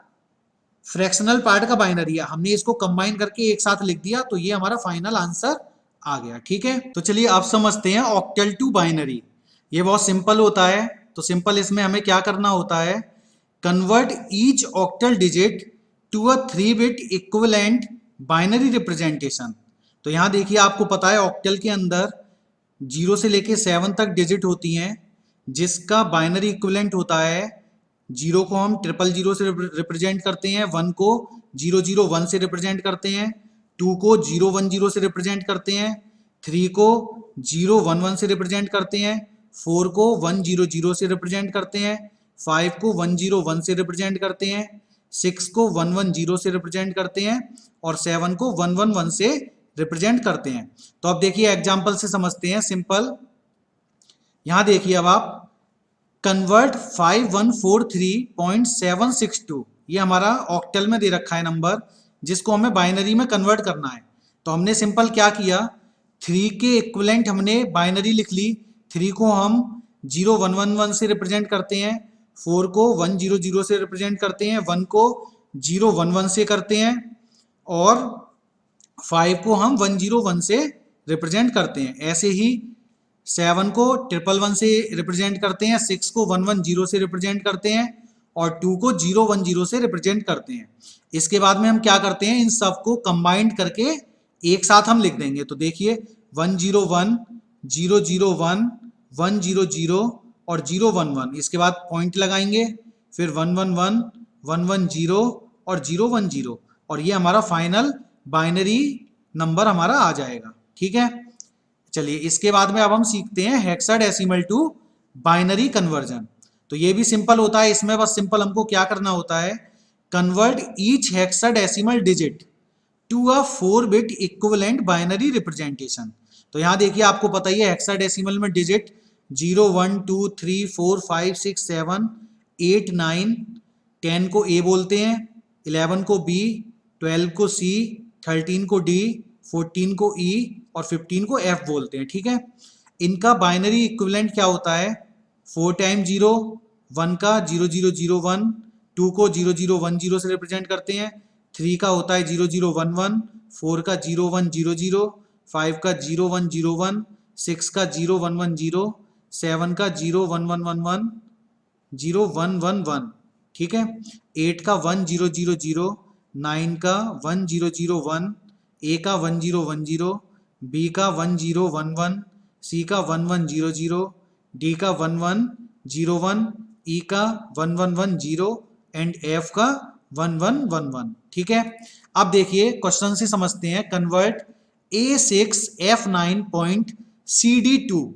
फ्रैक्शनल पार्ट का बाइनरी है। हमने इसको कंबाइन करके एक साथ लिख दिया, तो ये हमारा फाइनल आंसर आ गया, ठीक है। तो चलिए आप समझते हैं ऑक्टल टू बाइनरी। ये बहुत सिंपल होता है। तो सिंपल इसमें हमें क्या करना होता है, convert each octal digit to a 3 bit equivalent binary representation. तो यहाँ देखिए आपको पता है ऑक्टल के अंदर 0 से लेके 7 तक डिजिट होती हैं, जिसका बाइनरी इक्विवेलेंट होता है 0 को हम 000 से रिप्रेजेंट करते हैं, 1 को 001 से रिप्रेजेंट करते हैं, 2 को 010 से रिप्रेजेंट करते हैं, 3 को 011 से रिप्रेजेंट करते हैं, 4 को 100 से रिप्रेजेंट करते हैं, 5 को 101 से रिप्रेजेंट करते हैं, 6 को 110 से रिप्रेजेंट करते हैं और 7 को 111 से रिप्रेजेंट करते हैं। तो अब देखिए एग्जाम्पल से समझते हैं, सिंपल। यहां देखिए अब आप कन्वर्ट 5143.762, ये हमारा ऑक्टल में दे रखा है नंबर, जिसको हमें बाइनरी में कन्वर्ट करना है। तो हमने सिंपल क्या किया, 3 के इक्विवेलेंट हमने बाइनरी लिख ली। 3 को हम 0111 से रिप्रेजेंट करते हैं, 4 को 100 से रिप्रेजेंट करते हैं, 1 को 011 से करते हैं और 5 को हम 101 से रिप्रेजेंट करते हैं। ऐसे ही 7 को 111 से रिप्रेजेंट करते हैं, 6 को 110 से रिप्रेजेंट करते हैं और 2 को 010 से रिप्रेजेंट करते हैं। इसके बाद में हम क्या करते हैं, इन सबको कंबाइंड करके एक साथ हम लिख देंगे। तो देखिए 101, 001, 100 और 011, इसके बाद पॉइंट लगाएंगे, फिर 111, 110 और 010 और ये हमारा फाइनल बाइनरी नंबर हमारा आ जाएगा। ठीक है, चलिए इसके बाद में अब हम सीखते हैं हेक्साडेसिमल टू बाइनरी कन्वर्जन। तो ये भी सिंपल होता है, इसमें बस सिंपल हमको क्या करना होता है, convert each hexadecimal digit to a 4 bit equivalent binary representation. तो यहाँ देखिए आपको पता ही है हेक्साडेसिमल में डिजिट 0, 1, 2, 3, 4, 5, 6, 7, 8, 9, 10 को A बोलते हैं, 11 को B, 12 को C, 13 को D, 14 को E और 15 को F बोलते हैं। ठीक है, इनका बाइनरी इक्विवेलेंट क्या होता है, 4 टाइम्स 0, 1 का 0001, 2 को 0010 से रिप्रेजेंट करते हैं, 3 का होता है 0011, 4 का 0100, 5 का 0101, 6 का 0110, 7 का 0111, 0111, ठीक है, 8 का 1000, 9 का 1001, A का 1010, B का 1011, C का 1100, D का 1101, E का 1110 एंड F का 1111। ठीक है, अब देखिए क्वेश्चन से समझते हैं, कन्वर्ट A6F9.CD2,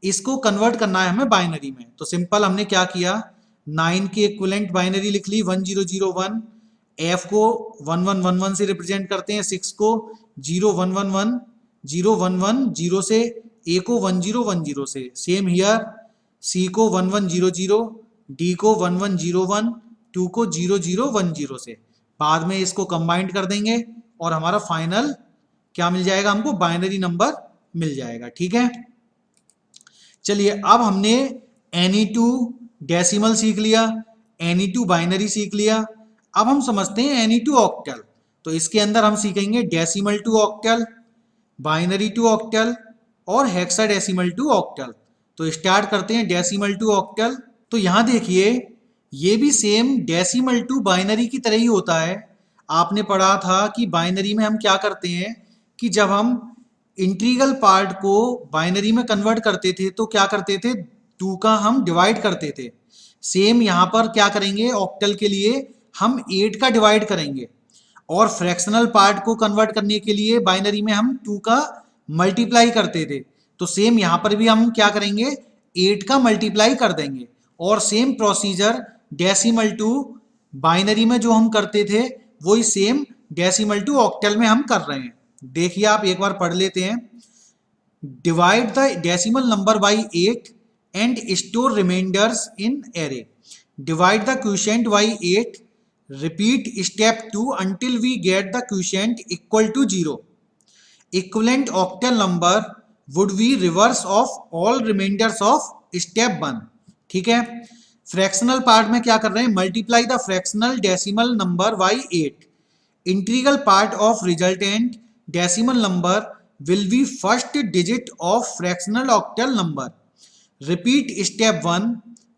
इसको कन्वर्ट करना है हमें बाइनरी में। तो सिंपल हमने क्या किया, 9 के इक्विवेलेंट बाइनरी लिख ली 1001, F को 1111 से रिप्रेजेंट करते हैं, 6 को 0111, 011 से, A को 1010 से, सेम हियर, C को 1100, D को 1101, 2 को 0010 से। बाद में इसको कंबाइंड कर देंगे और हमारा फाइनल क्या मिल जाएगा, हमको बाइनरी नंबर मिल जाएगा। ठीक है, चलिए अब हमने NE2 डेसिमल सीख लिया, NE2 बाइनरी सीख लिया, अब हम समझते हैं NE2 ऑक्टल। तो इसके अंदर हम सीखेंगे decimal to octal, binary to octal और हेक्साडेसिमल टू ऑक्टल। तो स्टार्ट करते हैं डेसिमल टू ऑक्टल। तो यहां देखिए ये भी सेम डेसिमल टू बाइनरी की तरह ही होता है। आपने पढ़ा था कि बाइनरी में हम क्या करते हैं कि जब हम इंटीग्रल पार्ट को बाइनरी में कन्वर्ट करते थे तो क्या करते थे, 2 का हम डिवाइड करते थे। सेम यहाँ पर क्या करेंगे, ऑक्टल के लिए हम 8 का डिवाइड करेंगे और फ्रैक्शनल पार्ट को कन्वर्ट करने के लिए बाइनरी में हम 2 का मल्टीप्लाई करते थे। तो सेम यहाँ पर भी हम क्या करेंगे, 8 का मल्टीप्लाई कर देंगे और same procedure decimal to binary में जो हम करते थे वही सेम डेसिमल टू ऑक्टल में हम कर रहे हैं। देखिए आप एक बार पढ़ लेते हैं, divide the decimal number by 8 and store remainders in array, divide the quotient by 8, repeat step 2 until we get the quotient equal to 0. Equivalent octal number would be reverse of all remainders of step 1. ठीक है, फ्रैक्शनल पार्ट में क्या कर रहे हैं, multiply the fractional decimal number by 8, integral part of resultant decimal number will be first digit of fractional octal number. Repeat step 1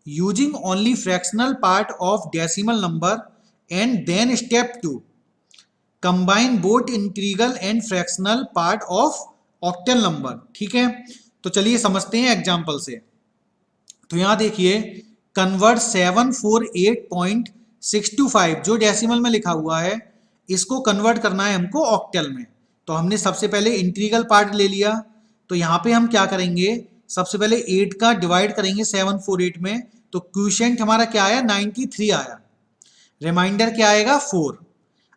using only fractional part of decimal number and then step 2 combine both integral and fractional part of octal number. ठीक है, तो चलिए समझते हैं एग्जाम्पल से। तो यहां देखिए कन्वर्ट 748.625 जो डेसिमल में लिखा हुआ है इसको कन्वर्ट करना है हमको ऑक्टल में। तो हमने सबसे पहले इंटीग्रल पार्ट ले लिया, तो यहां पे हम क्या करेंगे, सबसे पहले 8 का डिवाइड करेंगे 748 में, तो क्वोशिएंट हमारा क्या आया 93 आया, रिमाइंडर क्या आएगा 4।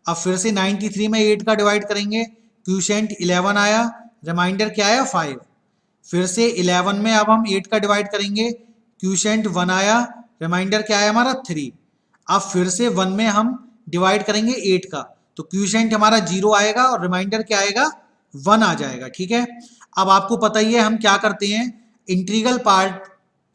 अब फिर से 93 में 8 का डिवाइड करेंगे, क्वोशिएंट 11 आया, रिमाइंडर क्या आया 5। फिर से 11 में अब हम 8 का डिवाइड करेंगे, क्वोशिएंट 1 आया, रिमाइंडर क्या आया हमारा 3। अब फिर से 1 में हम डिवाइड करेंगे 8 का, तो क्वोशिएंट हमारा 0 आएगा और रिमाइंडर क्या आएगा 1 आ जाएगा। ठीक है, अब आपको पता ही है हम क्या करते हैं, इंटीग्रल पार्ट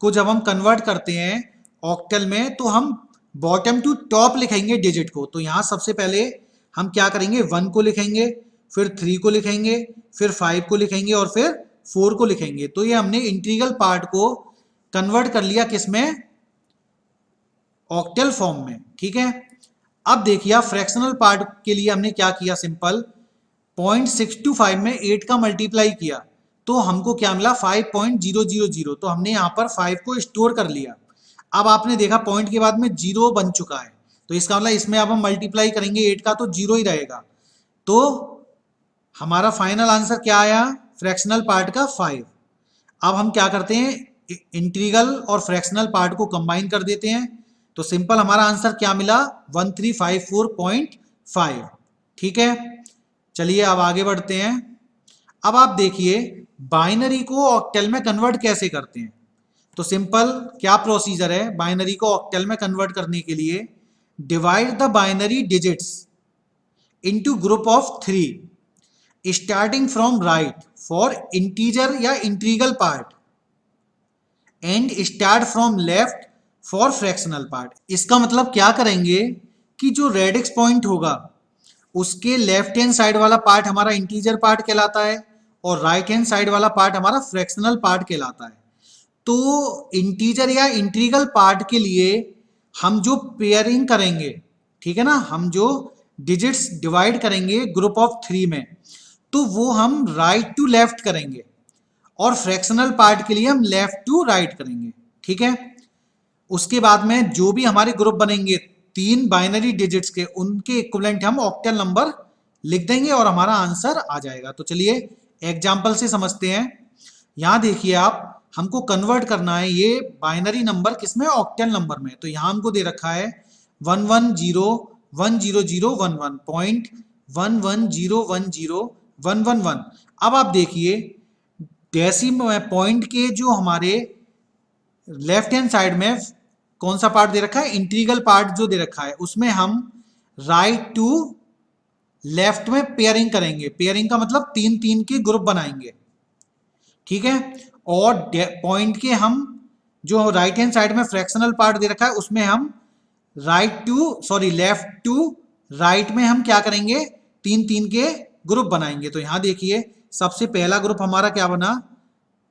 को जब हम कन्वर्ट करते हैं ऑक्टल में तो हम बॉटम टू टॉप लिखेंगे डिजिट को। तो यहां सबसे पहले हम क्या करेंगे 1 को लिखेंगे, फिर 3 को लिखेंगे, फिर 5 को लिखेंगे और फिर 4 को लिखेंगे। तो ये हमने इंटीग्रल पार्ट को कन्वर्ट कर लिया किसमें, ऑक्टल फॉर्म में। ठीक है, अब देखिए फ्रैक्शनल पार्ट के लिए हमने क्या किया, सिंपल 0.625 में 8 का मल्टीप्लाई किया तो हमको क्या मिला 5.000। तो हमने यहाँ पर 5 को स्टोर कर लिया। अब आपने देखा पॉइंट के बाद में 0 बन चुका है, तो इसका मतलब इसमें अब हम मल्टीप्लाई करेंगे 8 का तो 0 ही रहेगा। तो हमारा फाइनल आंसर क्या आया फ्रैक्शनल पार्ट का 5। अब हम क्या करते हैं, इंटीग्रल और फ्रैक्शनल पार्ट को कंबाइन कर देते हैं, तो सिंपल हमारा आंसर क्या मिला 1354.5। ठीक है, चलिए अब आगे बढ़ते हैं। अब आप देखिए बाइनरी को ऑक्टल में कन्वर्ट कैसे करते हैं। तो सिंपल क्या प्रोसीजर है बाइनरी को ऑक्टल में कन्वर्ट करने के लिए, divide the binary digits into group of 3 starting from right for integer या integral part and start from left for fractional part. इसका मतलब क्या करेंगे कि जो रेडिक्स पॉइंट होगा उसके लेफ्ट हैंड साइड वाला पार्ट हमारा इंटीजर पार्ट कहलाता है और राइट हैंड साइड वाला पार्ट हमारा फ्रैक्शनल पार्ट कहलाता है। तो इंटीजर या इंटीग्रल पार्ट के लिए हम जो पेयरिंग करेंगे, ठीक है ना, हम जो डिजिट्स डिवाइड करेंगे ग्रुप ऑफ 3 में, तो वो हम राइट टू लेफ्ट करेंगे और फ्रैक्शनल पार्ट के लिए हम लेफ्ट टू राइट करेंगे। ठीक है, उसके बाद में जो भी हमारे ग्रुप बनेंगे 3 बाइनरी डिजिट्स के, उनके इक्विवेलेंट हम ऑक्टल नंबर लिख देंगे और हमारा आंसर आ जाएगा। तो चलिए एग्जांपल से समझते हैं। यहां देखिए आप, हमको कन्वर्ट करना है ये बाइनरी नंबर किसमें, ऑक्टल नंबर में। तो यहां हमको दे रखा है 1101011.110101111। अब आप देखिए डेसिमल पॉइंट के जो हमारे लेफ्ट हैंड साइड में कौन सा पार्ट दे रखा है, इंटीग्रल पार्ट जो दे रखा है, उसमें हम राइट टू लेफ्ट में पेयरिंग करेंगे। पेयरिंग का मतलब 3-3 के ग्रुप बनाएंगे। ठीक है, और पॉइंट के हम जो राइट हैंड साइड में फ्रैक्शनल पार्ट दे रखा है उसमें हम लेफ्ट टू राइट में हम क्या करेंगे 3-3 के ग्रुप बनाएंगे। तो यहां देखिए सबसे पहला ग्रुप हमारा क्या बना,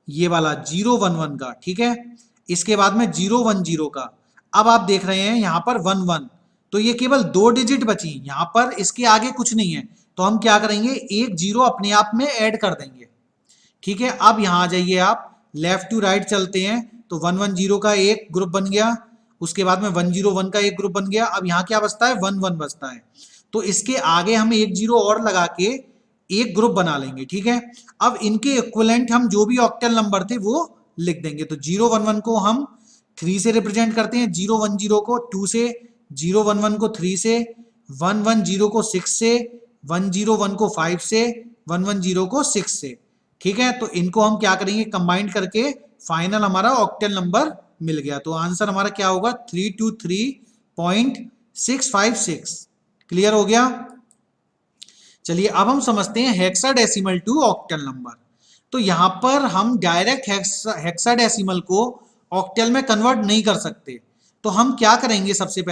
ये वाला 011 का। ठीक है, इसके बाद में 010 का। अब आप देख रहे हैं यहां पर 11, तो ये केवल 2 डिजिट बची, यहां पर इसके आगे कुछ नहीं है, तो हम क्या करेंगे एक 0 अपने आप में ऐड कर देंगे। ठीक है, अब यहां आ जाइए आप, लेफ्ट टू राइट चलते हैं, तो 110 का एक ग्रुप बन गया, उसके बाद में 101 का एक ग्रुप बन गया। अब यहां क्या बचता है 11 बचता है, तो इसके आगे हम एक 0 और लगा के एक ग्रुप बना लेंगे। ठीक है, अब इनके इक्विवेलेंट हम जो भी ऑक्टल नंबर थे वो लिख देंगे। तो 011 को हम 3 से रिप्रेजेंट करते हैं, 010 को 2 से, 011 को 3 से, 110 को 6 से, 101 को 5 से, 110 को 6 से। ठीक है, तो इनको हम क्या करेंगे कंबाइन करके फाइनल हमारा ऑक्टल नंबर मिल गया। तो आंसर हमारा क्या होगा 323.656। क्लियर हो गया। चलिए अब हम समझते हैं हेक्साडेसिमल टू ऑक्टल नंबर। तो यहां पर हम डायरेक्ट हेक्साडेसिमल को ऑक्टल में कन्वर्ट नहीं कर सकते, तो हम क्या करेंगे, सबसे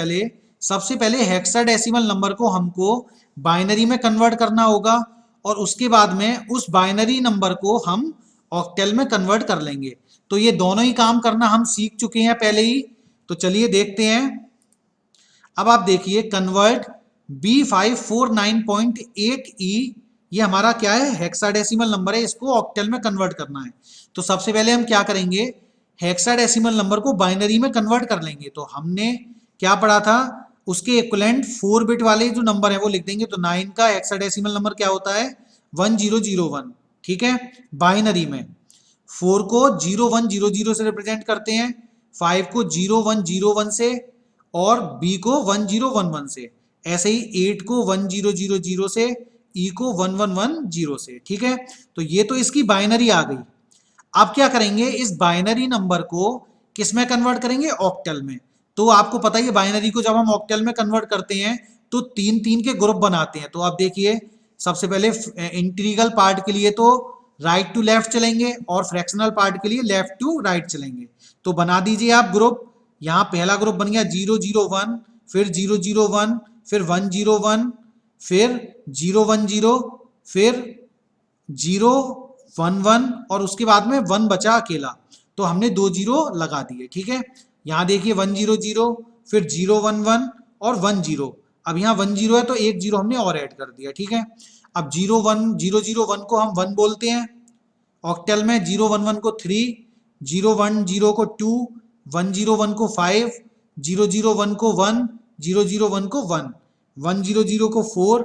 पहले हेक्साडेसिमल नंबर को हमको बाइनरी में कन्वर्ट करना होगा और उसके बाद में उस बाइनरी नंबर को हम ऑक्टल में कन्वर्ट कर लेंगे। तो ये दोनों ही काम करना हम सीख चुके हैं पहले ही। तो चलिए देखते हैं। अब आप देखिए कन्वर्ट B549.8E, ये हमारा क्या है, हेक्साडेसिमल नंबर है, इसको ऑक्टल में कन्वर्ट करना है। तो सबसे पहले हम क्या करेंगे, हेक्साडेसिमल नंबर को बाइनरी में कन्वर्ट कर लेंगे। तो हमने क्या पढ़ा था, उसके इक्विवेलेंट 4 बिट वाले जो नंबर है वो लिख देंगे। तो 9 का हेक्साडेसिमल नंबर क्या होता है, 1001। ठीक है, बाइनरी में 4 को 0100 से रिप्रेजेंट करते हैं, 5 को 0101 से, और B को 1011 से, ऐसे ही 8 को 1000 से, E को 1110 से। ठीक है, तो ये तो इसकी बाइनरी आ गई। अब क्या करेंगे, इस बाइनरी नंबर को किस में कन्वर्ट करेंगे, ऑक्टल में। तो आपको पता ही है बाइनरी को जब हम ऑक्टल में कन्वर्ट करते हैं तो 3-3 के ग्रुप बनाते हैं। तो आप देखिए सबसे पहले इंटीग्रल पार्ट के लिए तो राइट टू लेफ्ट चलेंगे और फ्रैक्शनल पार्ट के लिए लेफ्ट टू राइट चलेंगे। तो बना दीजिए आप ग्रुप। यहाँ पहला ग्रुप बन गया 001, फिर 001, फिर 101, फिर 010, फिर 011, और उसके बाद में 1 बचा अकेला, तो हमने 2 जीरो लगा दिए। ठीक है, यहाँ देखिए 100, फिर 011 और 10। अब यहाँ 10 है तो 1 जीरो हमने और ऐड कर दिया। ठीक है, अब 001 को हम 1 बोलते हैं ऑक्टल में, 011 को 3, 010 को 2, 101 को 5, 001 को 1, 001 को 1, 100 को 4,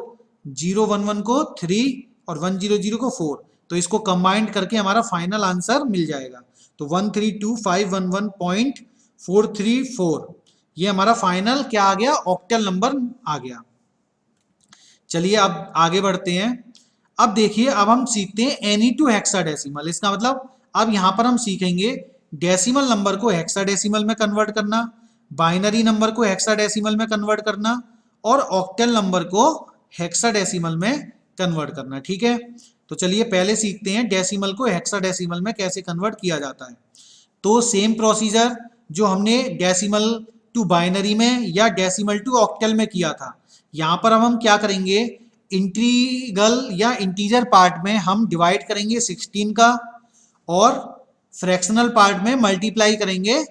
011 को 3 और 100 को 4। तो इसको कंबाइंड करके हमारा फाइनल आंसर मिल जाएगा। तो 132,511.434 ये हमारा फाइनल क्या आ गया, ऑक्टल नंबर आ गया। चलिए अब आगे बढ़ते हैं। अब देखिए, अब हम सीखते हैं एनी टू हेक्साडेसिमल। इसका मतलब अब यहां पर हम सीखेंगे डेसिमल नंबर को हेक्साडेसिमल में कन्वर्ट करना, बाइनरी नंबर को हेक्साडेसिमल में कन्वर्ट करना, और ऑक्टल नंबर को हेक्साडेसिमल में कन्वर्ट करना। ठीक है, तो चलिए पहले सीखते हैं डेसिमल को हेक्साडेसिमल में कैसे कन्वर्ट किया जाता है। तो सेम प्रोसीजर जो हमने डेसिमल टू बाइनरी में या डेसिमल टू ऑक्टल में किया था, यहां पर अब हम क्या करेंगे, इंटीग्रल या इंटीजर पार्ट में हम डिवाइड करेंगे 16 का, और फ्रैक्शनल पार्ट में मल्टीप्लाई करेंगे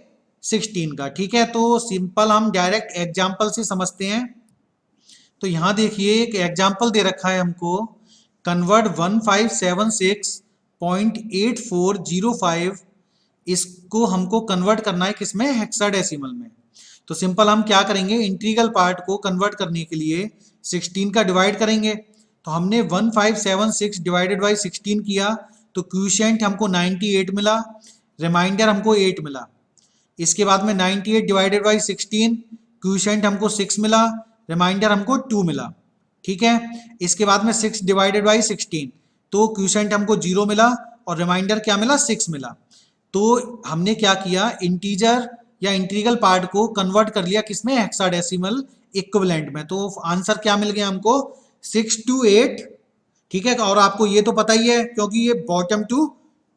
16 का। ठीक है, तो सिंपल हम डायरेक्ट एग्जाम्पल से समझते हैं। तो यहां देखिए एक एग्जाम्पल दे रखा है हमको, कन्वर्ट 1576.8405, इसको हमको कन्वर्ट करना है किसमें, हेक्साडेसिमल में। तो सिंपल हम क्या करेंगे, इंटीग्रल पार्ट को कन्वर्ट करने के लिए 16 का डिवाइड करेंगे। तो हमने 1576 डिवाइडेड बाई 16 किया, तो क्यूशेंट हमको 98 मिला, रिमाइंडर हमको 8 मिला। इसके बाद में 98 डिवाइडेड बाई 16, क्यूशेंट हमको 6 मिला, रिमाइंडर हमको 2 मिला। ठीक है, इसके बाद में 6 डिवाइडेड बाई 16, तो क्यूशेंट हमको 0 मिला और रिमाइंडर क्या मिला, 6 मिला। तो हमने क्या किया, इंटीजर या इंटीग्रल पार्ट को कन्वर्ट कर लिया किसमें, हेक्साडेसिमल इक्विवेलेंट में। तो आंसर क्या मिल गया हमको, 6 to 8। ठीक है, और आपको ये तो पता ही है क्योंकि ये बॉटम टू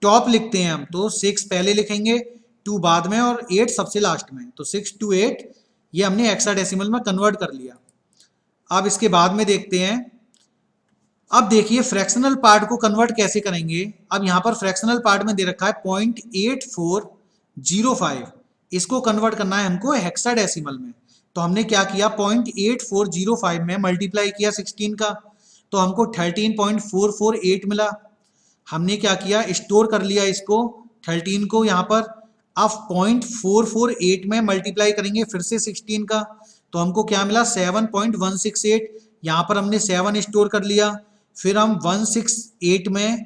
टॉप लिखते हैं हम, तो 6 पहले लिखेंगे, 2 बाद में और 8 सबसे लास्ट में। तो 6 to 8 ये हमने हेक्साडेसिमल में कन्वर्ट कर लिया। अब इसके बाद में देखते हैं, अब देखिए फ्रैक्शनल पार्ट को कन्वर्ट कैसे करेंगे। अब यहां पर फ्रैक्शनल पार्ट में दे रखा है 0.8405, इसको कन्वर्ट करना है हमको हेक्साडेसिमल में। तो हमने क्या किया, 0.8405 में मल्टीप्लाई किया 16 का, तो हमको 13.448 मिला। हमने क्या किया, स्टोर कर लिया इसको 13 को यहाँ पर। अब 0.448 में मल्टीप्लाई करेंगे फिर से 16 का, तो हमको क्या मिला, 7.168। यहाँ पर हमने 7 स्टोर कर लिया, फिर हम 168 में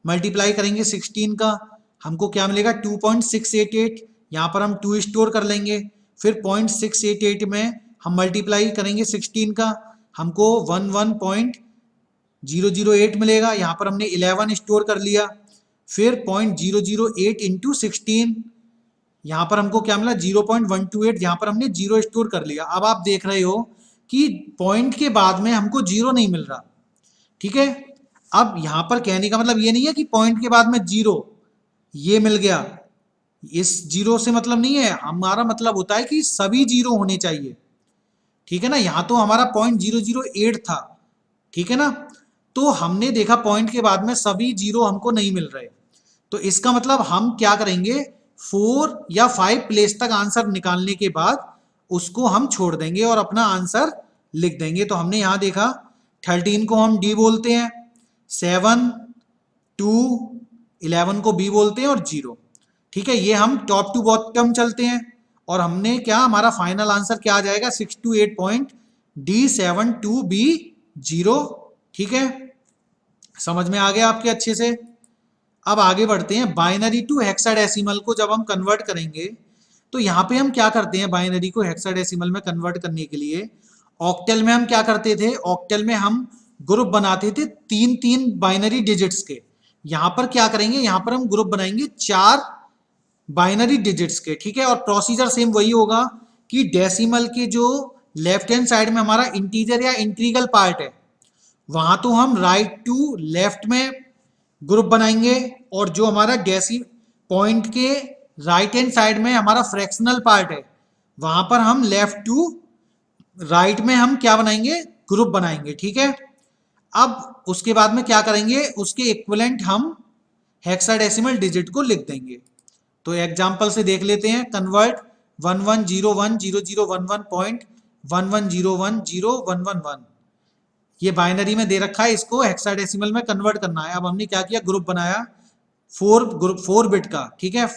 मल्टीप्लाई करेंगे 16 का, हमको क्या मिलेगा, 2.688। यहाँ पर हम 2 स्टोर कर लेंगे, फिर 0.688 में हम मल्टीप्लाई करेंगे 16 का, हमको 11.008 मिलेगा। यहाँ पर हमने 11 स्टोर कर लिया, फिर 0.008 इंटू 16, यहाँ पर हमको क्या मिला, 0.128। यहाँ पर हमने 0 स्टोर कर लिया। अब आप देख रहे हो कि पॉइंट के बाद में हमको 0 नहीं मिल रहा। ठीक है, अब यहाँ पर कहने का मतलब ये नहीं है कि पॉइंट के बाद में 0 ये मिल गया, इस 0 से मतलब नहीं है, हमारा मतलब होता है कि सभी 0 होने चाहिए। ठीक है ना, यहाँ तो हमारा 0.008 था। ठीक है ना, तो हमने देखा पॉइंट के बाद में सभी 0 हमको नहीं मिल रहे, तो इसका मतलब हम क्या करेंगे, 4 या 5 प्लेस तक आंसर निकालने के बाद उसको हम छोड़ देंगे और अपना आंसर लिख देंगे। तो हमने यहां देखा 13 को हम डी बोलते हैं, 7, 2, 11 को बी बोलते हैं और 0। ठीक है, ये हम टॉप टू बॉटम चलते हैं और हमने क्या, हमारा फाइनल आंसर क्या आ जाएगा, 6 to 8 पॉइंट डी 7 2 बी 0। ठीक है, समझ में आ गया आपके अच्छे से। अब आगे बढ़ते हैं, बाइनरी टू हेक्साडेसिमल को जब हम कन्वर्ट करेंगे तो यहाँ पे हम क्या करते हैं, बाइनरी को हेक्साडेसिमल में कन्वर्ट करने के लिए ऑक्टेल में हम क्या करते थे, ऑक्टेल में हम ग्रुप बनाते थे 3-3 बाइनरी डिजिट्स के। यहाँ पर क्या करेंगे, यहाँ पर हम ग्रुप बनाएंगे 4 बाइनरी डिजिट्स के। ठीक है, और प्रोसीजर सेम वही होगा कि डेसिमल के जो लेफ्ट हैंड साइड में हमारा इंटीजर या इंटीग्रल पार्ट है वहां तो हम राइट टू लेफ्ट में ग्रुप बनाएंगे, और जो हमारा डेसी पॉइंट के राइट हैंड साइड में हमारा फ्रैक्शनल पार्ट है वहां पर हम लेफ्ट टू राइट में हम क्या बनाएंगे, ग्रुप बनाएंगे। ठीक है, अब उसके बाद में क्या करेंगे, उसके इक्विवेलेंट हम हेक्साडेसिमल डिजिट को लिख देंगे। तो एग्जांपल से देख लेते हैं, कन्वर्ट 11010011.11010111, ये बाइनरी में दे रखा है, इसको हेक्साडेसिमल में कन्वर्ट करना है। अब हमने क्या किया, ग्रुप बनाया 4 बिट का। ठीक है,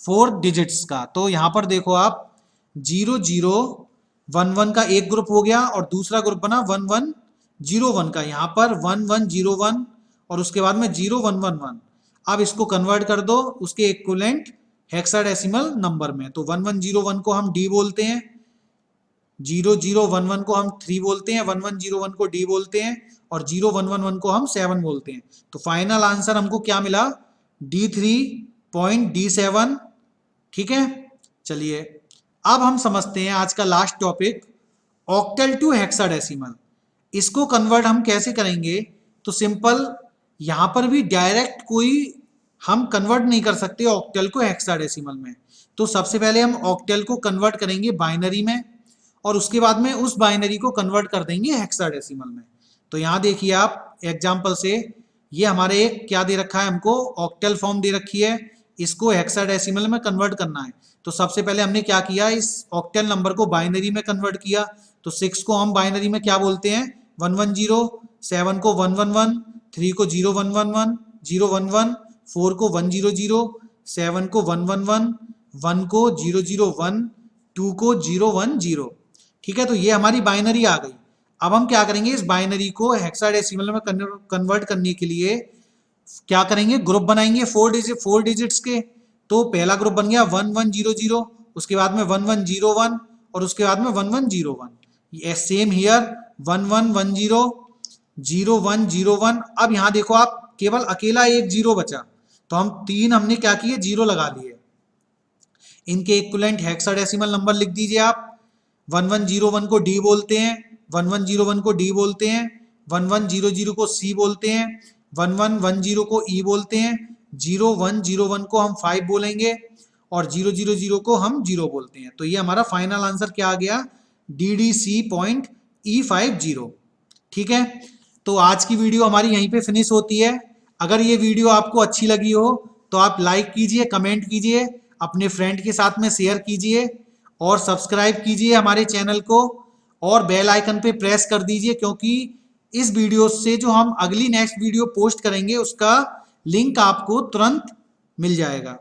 4 डिजिट्स का। तो यहां पर देखो आप 0011 का एक ग्रुप हो गया और दूसरा ग्रुप बना 1101 का, यहाँ पर 1101 और उसके बाद में 0111। अब इसको कन्वर्ट कर दो उसके इक्विवेलेंट हेक्साडेसिमल नंबर में। तो 1101 को हम डी बोलते हैं, 0011 को हम 3 बोलते हैं, 1101 को डी बोलते हैं और 0111 को हम 7 बोलते हैं। तो फाइनल आंसर हमको क्या मिला, D3.D7। ठीक है, चलिए अब हम समझते हैं आज का last topic, octal to hexadecimal. इसको कन्वर्ट हम कैसे करेंगे, तो सिंपल, यहां पर भी डायरेक्ट कोई हम कन्वर्ट नहीं कर सकते ऑक्टल को हेक्साडेसिमल में। तो सबसे पहले हम ऑक्टल को कन्वर्ट करेंगे बाइनरी में और उसके बाद में उस बाइनरी को कन्वर्ट कर देंगे हेक्साडेसिमल में। तो यहां देखिए आप एग्जांपल से, ये हमारे एक क्या दे रखा है, हमको ऑक्टल फॉर्म दे रखी है, इसको हेक्साडेसिमल में कन्वर्ट करना है। तो सबसे पहले हमने क्या किया, इस ऑक्टल नंबर को बाइनरी में कन्वर्ट किया। तो 6 को हम बाइनरी में क्या बोलते हैं, 110, 7 को 111, 3 को 0111, 011, 4 को 100, 7 को 111, 1 को 001, 2 को 010। ठीक है, तो ये हमारी बाइनरी आ गई। अब हम क्या करेंगे, इस बाइनरी को हेक्साडेसिमल में कन्वर्ट करने के लिए क्या करेंगे, ग्रुप बनाएंगे 4 डिजिट्स के। तो पहला ग्रुप बन गया 1100, उसके बाद में 1101 और उसके बाद में 1101। Same here 1110, 0101। अब यहां देखो आप, केवल अकेला एक 0 बचा, तो हम 3 हमने क्या किए, 0 लगा लिए। इनके इक्विवेलेंट हेक्साडेसिमल नंबर लिख दीजिए आप। 1101 को डी बोलते हैं, 1101 को डी बोलते हैं, 1100 को सी बोलते हैं, 1110 को ई बोलते हैं, 0101 को हम 5 बोलेंगे और 000 को हम 0 बोलते हैं। तो ये हमारा फाइनल आंसर क्या आ गया, DDC.E50। ठीक है, तो आज की वीडियो हमारी यहीं पे फिनिश होती है। अगर ये वीडियो आपको अच्छी लगी हो तो आप लाइक कीजिए, कमेंट कीजिए, अपने फ्रेंड के साथ में शेयर कीजिए और सब्सक्राइब कीजिए हमारे चैनल को और बेल आइकन पे प्रेस कर दीजिए, क्योंकि इस वीडियो से जो हम अगली नेक्स्ट वीडियो पोस्ट करेंगे उसका लिंक आपको तुरंत मिल जाएगा।